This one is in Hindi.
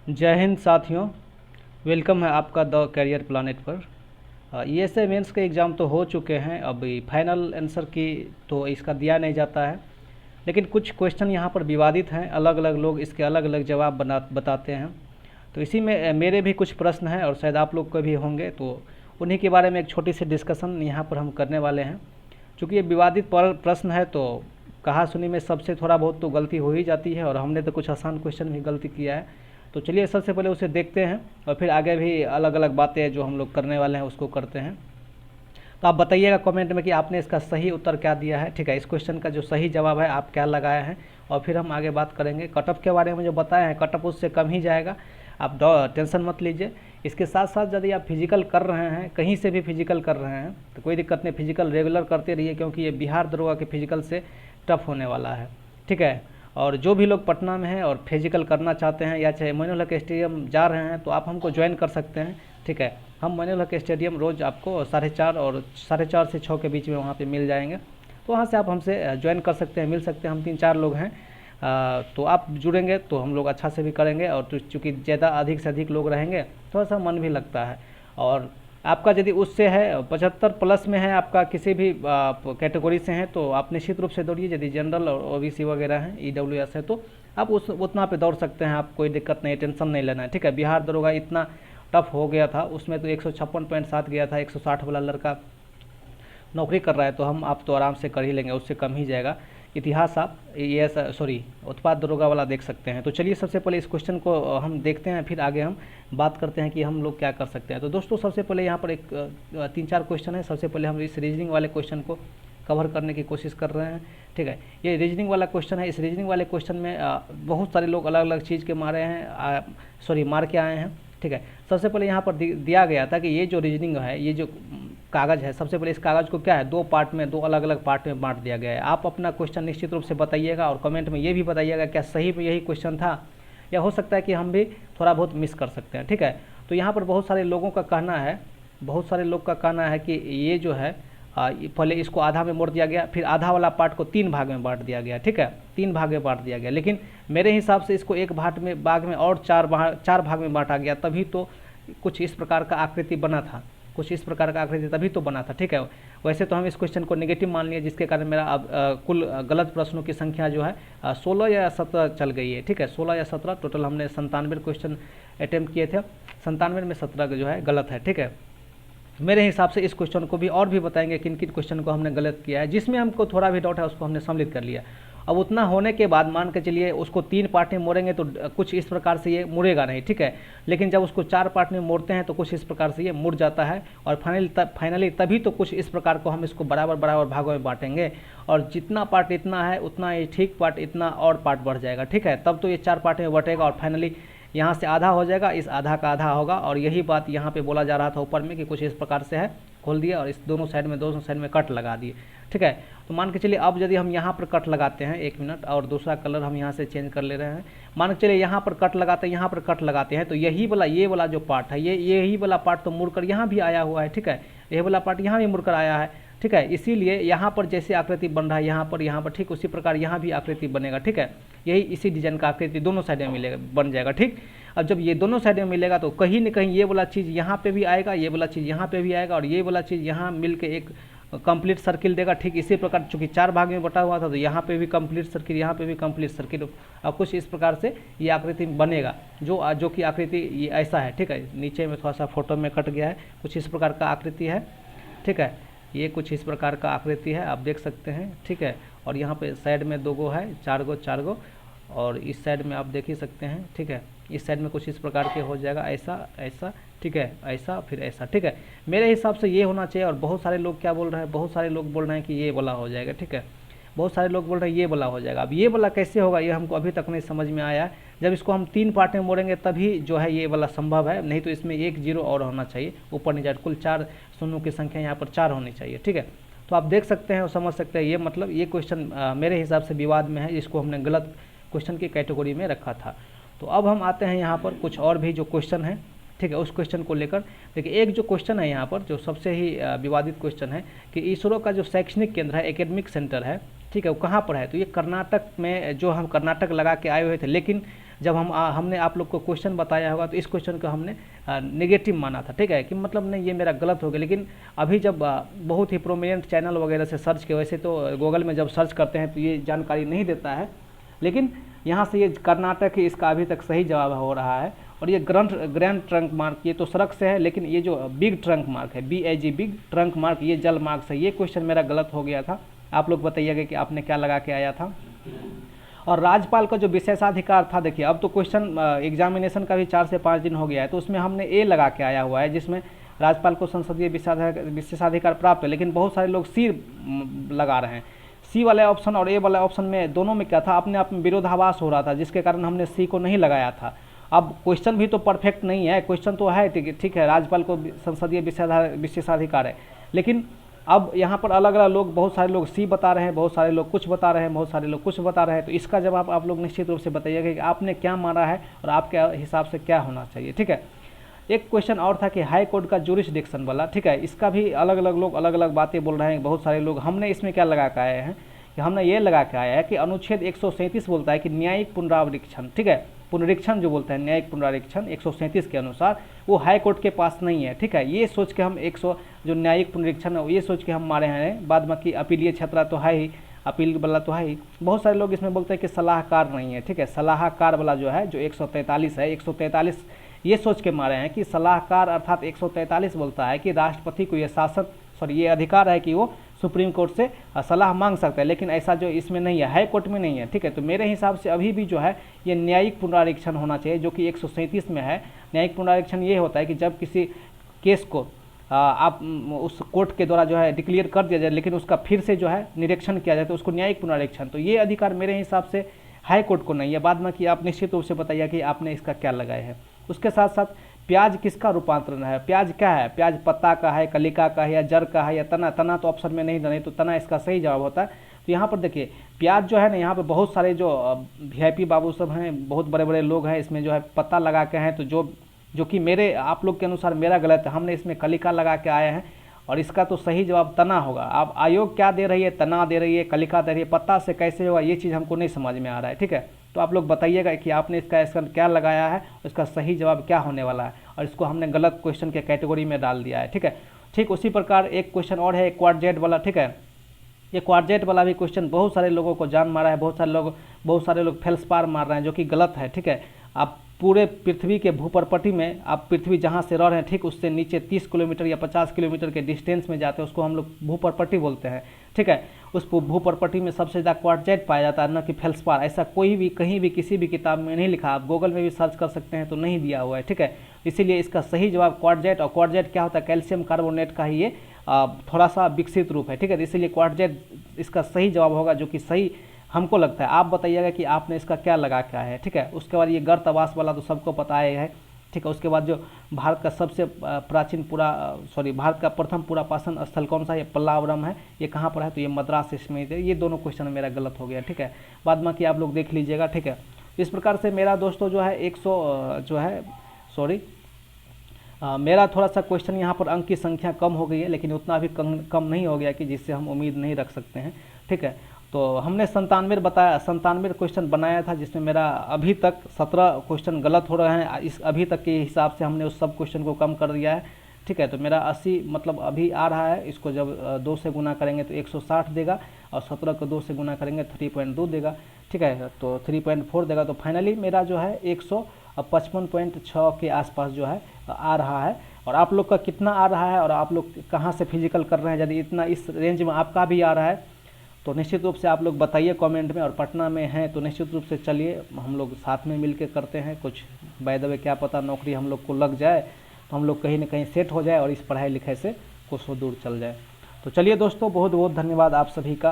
जय हिंद साथियों। वेलकम है आपका द करियर प्लानेट पर। ईएसआई मेंस के एग्ज़ाम तो हो चुके हैं, अभी फाइनल आंसर की तो इसका दिया नहीं जाता है, लेकिन कुछ क्वेश्चन यहाँ पर विवादित हैं। अलग अलग लोग इसके अलग अलग जवाब बताते हैं। तो इसी में मेरे भी कुछ प्रश्न हैं और शायद आप लोग के भी होंगे, तो उन्हीं के बारे में एक छोटी सी डिस्कशन यहाँ पर हम करने वाले हैं। चूँकि ये विवादित प्रश्न है तो कहा सुनी में सबसे थोड़ा बहुत तो गलती हो ही जाती है, और हमने तो कुछ आसान क्वेश्चन भी गलती किया है। तो चलिए सबसे पहले उसे देखते हैं और फिर आगे भी अलग अलग बातें जो हम लोग करने वाले हैं उसको करते हैं। तो आप बताइएगा कमेंट में कि आपने इसका सही उत्तर क्या दिया है। ठीक है, इस क्वेश्चन का जो सही जवाब है आप क्या लगाए हैं, और फिर हम आगे बात करेंगे। कटअप के बारे में जो बताए हैं, कटअप उससे कम ही जाएगा, आप टेंशन मत लीजिए। इसके साथ साथ यदि आप फिजिकल कर रहे हैं, कहीं से भी फिजिकल कर रहे हैं, तो कोई दिक्कत नहीं, फिजिकल रेगुलर करते रहिए, क्योंकि ये बिहार दरोगा के फिजिकल से टफ होने वाला है। ठीक है, और जो भी लोग पटना में हैं और फिजिकल करना चाहते हैं या चाहे मोइनुल हक स्टेडियम जा रहे हैं, तो आप हमको ज्वाइन कर सकते हैं। ठीक है, हम मोइनुल हक स्टेडियम रोज़ आपको 4:30 और 4:30 से 6 के बीच में वहाँ पे मिल जाएंगे। तो वहाँ से आप हमसे ज्वाइन कर सकते हैं, मिल सकते हैं। हम 3-4 लोग हैं, तो आप जुड़ेंगे तो हम लोग अच्छा से भी करेंगे, और चूँकि ज़्यादा अधिक से अधिक लोग रहेंगे थोड़ा सा मन भी लगता है। और आपका यदि उससे है 75 प्लस में है, आपका किसी भी कैटेगरी से हैं, तो आप निश्चित रूप से दौड़िए। यदि जनरल और ओबीसी वगैरह हैं, ईडब्ल्यूएस है, तो आप उतना पे दौड़ सकते हैं। आप कोई दिक्कत नहीं, टेंशन नहीं लेना है। ठीक है, बिहार दरोगा इतना टफ हो गया था, उसमें तो 156.7 गया था। 160 वाला लड़का नौकरी कर रहा है, तो आप तो आराम से कर ही लेंगे, उससे कम ही जाएगा। इतिहास आप ये उत्पाद दरोगा वाला देख सकते हैं। तो चलिए सबसे पहले इस क्वेश्चन को हम देखते हैं, फिर आगे हम बात करते हैं कि हम लोग क्या कर सकते हैं। तो दोस्तों सबसे पहले यहाँ पर एक 3-4 क्वेश्चन है। सबसे पहले हम इस रीजनिंग वाले क्वेश्चन को कवर करने की कोशिश कर रहे हैं। ठीक है, ये रीजनिंग वाला क्वेश्चन है। इस रीजनिंग वाले क्वेश्चन में बहुत सारे लोग अलग अलग चीज़ के मार के आए हैं। ठीक है, सबसे पहले यहाँ पर दिया गया था कि ये जो रीजनिंग है, ये जो कागज़ है, सबसे पहले इस कागज़ को क्या है, दो अलग अलग पार्ट में बांट दिया गया है। आप अपना क्वेश्चन निश्चित रूप से बताइएगा, और कमेंट में ये भी बताइएगा क्या सही में यही क्वेश्चन था, या हो सकता है कि हम भी थोड़ा बहुत मिस कर सकते हैं। ठीक है, तो यहाँ पर बहुत सारे लोगों का कहना है कि ये जो है पहले इसको आधा में मोड़ दिया गया, फिर आधा वाला पार्ट को 3 भाग में बांट दिया गया। ठीक है, 3 भाग में बांट दिया गया, लेकिन मेरे हिसाब से इसको एक भाग में और 4 भाग में बांटा गया, तभी तो कुछ इस प्रकार का आकृति बना था, तभी तो बना था। ठीक है, वैसे तो हम इस क्वेश्चन को नेगेटिव मान लिए, जिसके कारण मेरा अब कुल गलत प्रश्नों की संख्या जो है 16 या 17 चल गई है। ठीक है, 16 या 17 टोटल हमने 97 क्वेश्चन अटैम्प्ट किए थे, 97 में 17 जो है गलत है। ठीक है, मेरे हिसाब से इस क्वेश्चन को भी और भी बताएंगे किन किन क्वेश्चन को हमने गलत किया है, जिसमें हमको थोड़ा भी डाउट है उसको हमने सम्मिलित कर लिया। अब उतना होने के बाद मान के चलिए उसको 3 पार्ट में मोड़ेंगे तो कुछ इस प्रकार से ये मुड़ेगा नहीं। ठीक है, लेकिन जब उसको 4 पार्ट में मोड़ते हैं तो कुछ इस प्रकार से ये मुड़ जाता है, और फाइनली तभी तो कुछ इस प्रकार को हम इसको बराबर भागों में बांटेंगे, और जितना पार्ट इतना है उतना ये ठीक पार्ट इतना और पार्ट बढ़ जाएगा। ठीक है, तब तो ये 4 पार्ट में बटेगा, और फाइनली यहाँ से आधा हो जाएगा, इस आधा का आधा होगा। और यही बात यहाँ पे बोला जा रहा था ऊपर में कि कुछ इस प्रकार से है, खोल दिया और इस दोनों साइड में कट लगा दिए। ठीक है, तो मान के चलिए अब यदि हम यहाँ पर कट लगाते हैं, 1 मिनट, और दूसरा कलर हम यहाँ से चेंज कर ले रहे हैं। मान के चलिए यहाँ पर कट लगाते हैं, यहाँ पर कट लगाते हैं, तो ये वाला जो पार्ट है, यही वाला पार्ट तो मुड़कर यहाँ भी आया हुआ है। ठीक है, यही वाला पार्ट यहाँ भी मुड़कर आया है। ठीक है, इसीलिए यहाँ पर जैसे आकृति बन रहा है यहाँ पर ठीक उसी प्रकार यहाँ भी आकृति बनेगा। ठीक है, यही इसी डिजाइन का आकृति दोनों साइड में मिलेगा, बन जाएगा। ठीक, अब जब ये दोनों साइड में मिलेगा तो कहीं न कहीं ये वाला चीज़ यहाँ पे भी आएगा, ये वाला चीज़ यहाँ पे भी आएगा, और ये वाला चीज़ यहाँ मिल के एक कंप्लीट सर्किल देगा। ठीक इसी प्रकार चूँकि 4 भाग में बटा हुआ था, तो यहाँ पे भी कंप्लीट सर्किल, यहाँ पे भी कंप्लीट सर्किल, और कुछ इस प्रकार से ये आकृति बनेगा, जो कि आकृति ये ऐसा है। ठीक है, नीचे में थोड़ा सा फोटो में कट गया है, कुछ इस प्रकार का आकृति है। ठीक है, ये कुछ इस प्रकार का आकृति है, आप देख सकते हैं। ठीक है, और यहाँ पे साइड में 2 गो है, 4 गो, और इस साइड में आप देख ही सकते हैं। ठीक है, इस साइड में कुछ इस प्रकार के हो जाएगा, ऐसा। ठीक है, ऐसा फिर ऐसा। ठीक है, मेरे हिसाब से ये होना चाहिए। और बहुत सारे लोग क्या बोल रहे हैं, बहुत सारे लोग बोल रहे हैं कि ये वाला हो जाएगा। ठीक है, बहुत सारे लोग बोल रहे हैं ये वाला हो जाएगा। अब ये वाला कैसे होगा ये हमको अभी तक नहीं समझ में आया है। जब इसको हम 3 पार्ट में मोड़ेंगे तभी जो है ये वाला संभव है, नहीं तो इसमें 1 0 और होना चाहिए, ऊपर नीचे कुल 4 शून्यों की संख्या यहाँ पर 4 होनी चाहिए। ठीक है, तो आप देख सकते हैं और समझ सकते हैं, ये मतलब ये क्वेश्चन मेरे हिसाब से विवाद में है, इसको हमने गलत क्वेश्चन की कैटेगरी में रखा था। तो अब हम आते हैं यहाँ पर कुछ और भी जो क्वेश्चन है। ठीक है, उस क्वेश्चन को लेकर देखिए, एक जो क्वेश्चन है यहाँ पर जो सबसे ही विवादित क्वेश्चन है कि इसरो का जो शैक्षणिक केंद्र है, एकेडमिक सेंटर है, ठीक है, वो कहाँ पर है। तो ये कर्नाटक में, जो हम कर्नाटक लगा के आए हुए थे, लेकिन जब हमने आप लोग को क्वेश्चन बताया होगा तो इस क्वेश्चन को हमने नेगेटिव माना था, ठीक है, कि मतलब नहीं ये मेरा गलत हो गया। लेकिन अभी जब बहुत ही प्रोमिनेंट चैनल वगैरह से सर्च के, वैसे तो गूगल में जब सर्च करते हैं तो ये जानकारी नहीं देता है, लेकिन यहाँ से ये कर्नाटक ही इसका अभी तक सही जवाब हो रहा है। और ये ग्रैंड ट्रंक मार्क, ये तो सड़क से है, लेकिन ये जो बिग ट्रंक मार्क है, BAG बिग ट्रंक मार्क, ये जल मार्ग से, ये क्वेश्चन मेरा गलत हो गया था। आप लोग बताइएगा कि आपने क्या लगा के आया था। और राज्यपाल का जो विशेषाधिकार था, देखिए अब तो क्वेश्चन एग्जामिनेशन का भी 4 से 5 दिन हो गया है, तो उसमें हमने ए लगा के आया हुआ है, जिसमें राज्यपाल को संसदीय विशेषाधिकार प्राप्त है। लेकिन बहुत सारे लोग सी लगा रहे हैं। सी वाले ऑप्शन और ए वाले ऑप्शन में दोनों में क्या था, अपने आप में विरोधाभास हो रहा था, जिसके कारण हमने सी को नहीं लगाया था। अब क्वेश्चन भी तो परफेक्ट नहीं है, क्वेश्चन तो है ठीक है, राज्यपाल को संसदीय विशेषाधिकार है, लेकिन अब यहाँ पर अलग अलग लोग, बहुत सारे लोग सी बता रहे हैं, बहुत सारे लोग कुछ बता रहे हैं, बहुत सारे लोग कुछ बता रहे हैं। तो इसका जवाब आप लोग निश्चित रूप से बताइएगा कि आपने क्या माना है और आपके हिसाब से क्या होना चाहिए, ठीक है। एक क्वेश्चन और था कि हाई कोर्ट का जुरिस्डिक्शन वाला, ठीक है, इसका भी अलग अलग लोग अलग अलग बातें बोल रहे हैं, बहुत सारे लोग। हमने इसमें क्या लगा के आए हैं कि हमने ये लगा के आया है कि अनुच्छेद 137 बोलता है कि न्यायिक पुनरावरीक्षण, ठीक है, पुनरीक्षण जो बोलते हैं न्यायिक पुनरीक्षण 137 के अनुसार वो हाई कोर्ट के पास नहीं है, ठीक है। ये सोच के हम 100 जो न्यायिक पुनरीक्षण है ये सोच के हम मारे हैं। बाद बाकी अपीलीय क्षेत्र तो है ही, अपील वाला तो है ही। बहुत सारे लोग इसमें बोलते हैं कि सलाहकार नहीं है, ठीक है, सलाहकार वाला जो है जो 143 है, 143 ये सोच के मारे हैं कि सलाहकार अर्थात 143 बोलता है कि राष्ट्रपति को ये अधिकार है कि वो सुप्रीम कोर्ट से सलाह मांग सकता है, लेकिन ऐसा जो इसमें नहीं है, हाई कोर्ट में नहीं है, ठीक है। तो मेरे हिसाब से अभी भी जो है ये न्यायिक पुनरीक्षण होना चाहिए, जो कि 137 में है। न्यायिक पुनरीक्षण ये होता है कि जब किसी केस को आप उस कोर्ट के द्वारा जो है डिक्लेयर कर दिया जाए, लेकिन उसका फिर से जो है निरीक्षण किया जाए तो उसको न्यायिक पुनरीक्षण, तो ये अधिकार मेरे हिसाब से हाई कोर्ट को नहीं है। बाद में कि आप निश्चित रूप से बताइए कि आपने इसका क्या लगाया है। उसके साथ साथ प्याज किसका रूपांतरण है, प्याज क्या है, प्याज पत्ता का है, कलिका का है, या जड़ का है, या तना, तना तो ऑप्शन में नहीं तो तना इसका सही जवाब होता है। तो यहाँ पर देखिए प्याज जो है ना, यहाँ पर बहुत सारे जो VIP बाबू सब हैं, बहुत बड़े बड़े लोग हैं, इसमें जो है पत्ता लगा के हैं, तो जो कि मेरे आप लोग के अनुसार मेरा गलत है, हमने इसमें कलिका लगा के आए हैं और इसका तो सही जवाब तना होगा। अब आयोग क्या दे रही है, तना दे रही है, कलिका दे रही है, पत्ता से कैसे होगा ये चीज़ हमको नहीं समझ में आ रहा है, ठीक है। तो आप लोग बताइएगा कि आपने इसका क्या लगाया है, इसका सही जवाब क्या होने वाला है, और इसको हमने गलत क्वेश्चन के कैटेगरी में डाल दिया है, ठीक है। ठीक उसी प्रकार एक क्वेश्चन और है क्वाड्रेट वाला, ठीक है। ये क्वाड्रेट वाला भी क्वेश्चन बहुत सारे लोगों को जान मारा है, बहुत सारे लोग फेल्सपार मार रहे हैं, जो कि गलत है, ठीक है। आप पूरे पृथ्वी के भूप्रपट्टी में, आप पृथ्वी जहाँ से रह रहे हैं ठीक उससे नीचे 30 किलोमीटर या 50 किलोमीटर के डिस्टेंस में जाते हैं, उसको हम लोग भूप्रपट्टी बोलते हैं, ठीक है। उस भूप्रपट्टी में सबसे ज़्यादा क्वाड्रेट पाया जाता है, न कि फेल्सपार। ऐसा कोई भी कहीं भी किसी भी किताब में नहीं लिखा, आप गूगल में भी सर्च कर सकते हैं तो नहीं दिया हुआ है, ठीक है। इसीलिए इसका सही जवाब क्वाड्रेट, और क्वाड्रेट क्या होता है, कैल्शियम कार्बोनेट का ही ये थोड़ा सा विकसित रूप है, ठीक है। तो इसीलिए क्वाड्रेट इसका सही जवाब होगा, जो कि सही हमको लगता है। आप बताइएगा कि आपने इसका क्या लगा के आया है, ठीक है। उसके बाद ये गर्त आवास वाला तो सबको पता है, ठीक है। उसके बाद जो भारत का सबसे प्राचीन भारत का प्रथम पुरापाषाण स्थल कौन सा है, ये पल्लावरम है, ये कहाँ पर है, तो ये मद्रास इसमें है। ये दोनों क्वेश्चन मेरा गलत हो गया, ठीक है। बाद में कि आप लोग देख लीजिएगा, ठीक है। इस प्रकार से मेरा दोस्तों जो है 100 मेरा थोड़ा सा क्वेश्चन यहाँ पर अंक की संख्या कम हो गई है, लेकिन उतना भी कम नहीं हो गया कि जिससे हम उम्मीद नहीं रख सकते हैं, ठीक है। तो हमने 97 क्वेश्चन बनाया था, जिसमें मेरा अभी तक 17 क्वेश्चन गलत हो रहे हैं। इस अभी तक के हिसाब से हमने उस सब क्वेश्चन को कम कर दिया है, ठीक है। तो मेरा 80 मतलब अभी आ रहा है, इसको जब 2 से गुना करेंगे तो 160 देगा, और 17 को 2 से गुना करेंगे 3.2 देगा, ठीक है। तो 3.4 देगा। तो फाइनली मेरा जो है 155.6 के आसपास जो है आ रहा है। और आप लोग का कितना आ रहा है, और आप लोग कहाँ से फिजिकल कर रहे हैं, यदि इतना इस रेंज में आपका भी आ रहा है तो निश्चित रूप से आप लोग बताइए कमेंट में। और पटना में हैं तो निश्चित रूप से चलिए हम लोग साथ में मिल के करते हैं कुछ। बाय द वे क्या पता नौकरी हम लोग को लग जाए, तो हम लोग कहीं ना कहीं सेट हो जाए और इस पढ़ाई लिखाई से कुछ दूर चल जाए। तो चलिए दोस्तों, बहुत बहुत धन्यवाद आप सभी का।